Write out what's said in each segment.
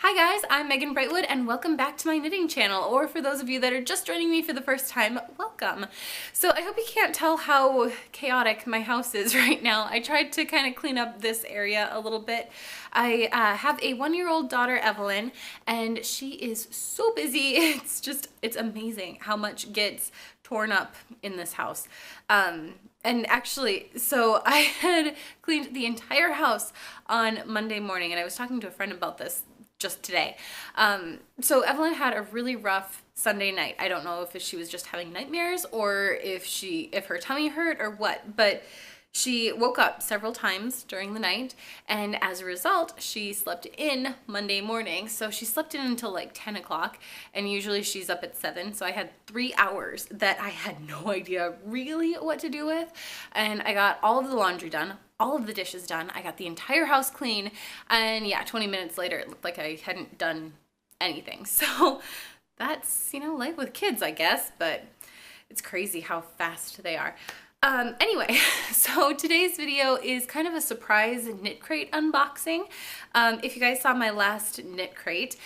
Hi guys, I'm Megan Brightwood and welcome back to my knitting channel, or for those of you that are just joining me for the first time, welcome. So I hope you can't tell how chaotic my house is right now. I tried to kind of clean up this area a little bit. I have a 1-year-old daughter, Evelyn, and she is so busy. It's amazing how much gets torn up in this house. And actually, so I had cleaned the entire house on Monday morning, and I was talking to a friend about this just today. So Evelyn had a really rough Sunday night. I don't know if she was just having nightmares or if her tummy hurt or what, but she woke up several times during the night, and as a result, she slept in Monday morning. So she slept in until like 10 o'clock, and usually she's up at 7. So I had 3 hours that I had no idea really what to do with. And I got all of the laundry done, all of the dishes done. I got the entire house clean, and yeah, 20 minutes later, it looked like I hadn't done anything. So that's, life with kids, I guess, but it's crazy how fast they are. Anyway, so today's video is kind of a surprise knit crate unboxing. If you guys saw my last knit crate,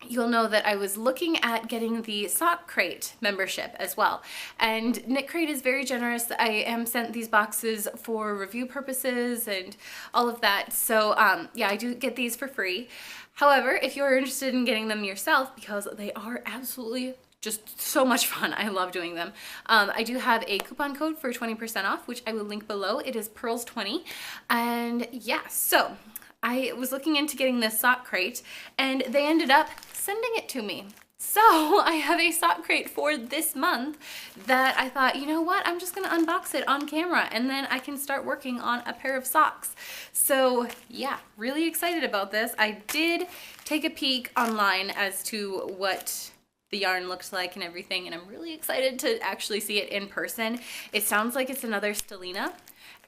you'll know that I was looking at getting the SockCrate membership as well. And Knit Crate is very generous. I am sent these boxes for review purposes and all of that. So yeah, I do get these for free. However, if you're interested in getting them yourself, because they are absolutely just so much fun. I love doing them. I do have a coupon code for 20% off, which I will link below. It is Pearls20. And yeah, so I was looking into getting this sock crate, and they ended up sending it to me. So I have a sock crate for this month that I thought, you know what, I'm just gonna unbox it on camera, and then I can start working on a pair of socks. So yeah, really excited about this. I did take a peek online as to what the yarn looks like and everything, and I'm really excited to actually see it in person. It sounds like it's another Stellina,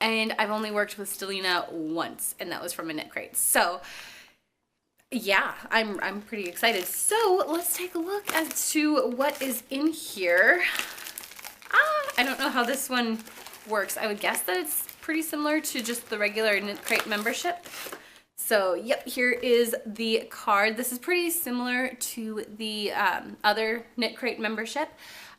and I've only worked with Stellina once, and that was from a knit crate. So yeah, I'm pretty excited. So let's take a look as to what is in here. I don't know how this one works. I would guess that it's pretty similar to just the regular knit crate membership. So yep, here is the card. This is pretty similar to the other knit crate membership,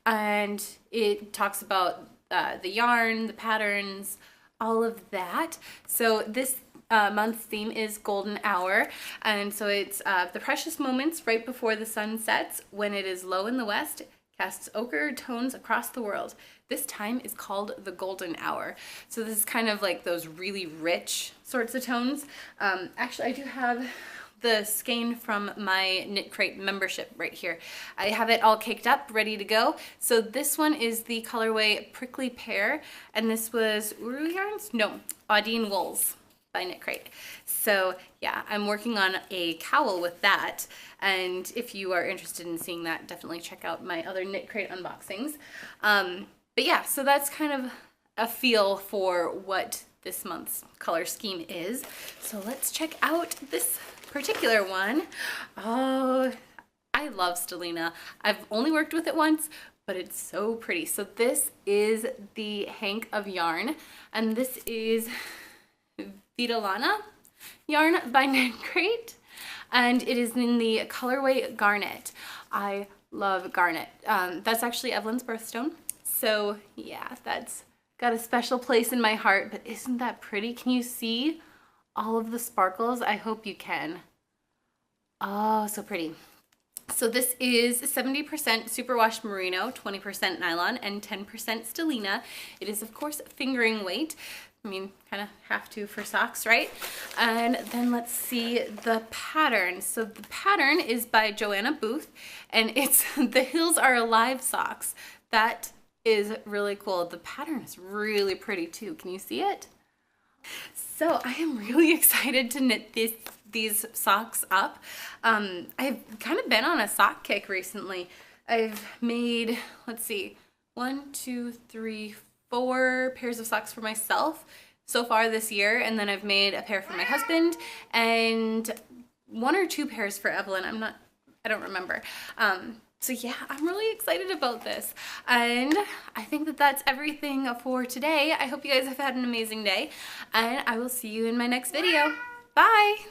and it talks about the yarn, the patterns, all of that. So this month's theme is Golden Hour, and so it's the precious moments right before the sun sets, when it is low in the west, casts ochre tones across the world. This time is called the Golden Hour. So this is kind of like those really rich sorts of tones. Actually, I do have the skein from my Knit Crate membership right here. I have it all caked up, ready to go. So this one is the colorway Prickly Pear, and this was Uru Yarns? No, Audine Wools by Knit Crate. So yeah, I'm working on a cowl with that, and if you are interested in seeing that, definitely check out my other Knit Crate unboxings. But yeah, so that's kind of a feel for what this month's color scheme is. So let's check out this particular one. Oh, I love Stellina. I've only worked with it once, but it's so pretty. So this is the hank of yarn, and this is Vitalana yarn by Knit Crate, and it is in the colorway Garnet. I love Garnet. That's actually Evelyn's birthstone. So yeah, that's got a special place in my heart, but isn't that pretty? Can you see all of the sparkles? I hope you can. Oh, so pretty. So this is 70% superwash merino, 20% nylon, and 10% stellina. It is, of course, fingering weight. I mean, kind of have to for socks, right? And then let's see the pattern. So the pattern is by Joanna Booth, and it's The Hills Are Alive socks. That is really cool. The pattern is really pretty too. Can you see it? So I am really excited to knit these socks up. I've kind of been on a sock kick recently. I've made, let's see, 1, 2, 3, 4 pairs of socks for myself so far this year, and then I've made a pair for my husband and 1 or 2 pairs for Evelyn. I don't remember. So yeah, I'm really excited about this, and I think that that's everything for today. I hope you guys have had an amazing day, and I will see you in my next video. Bye!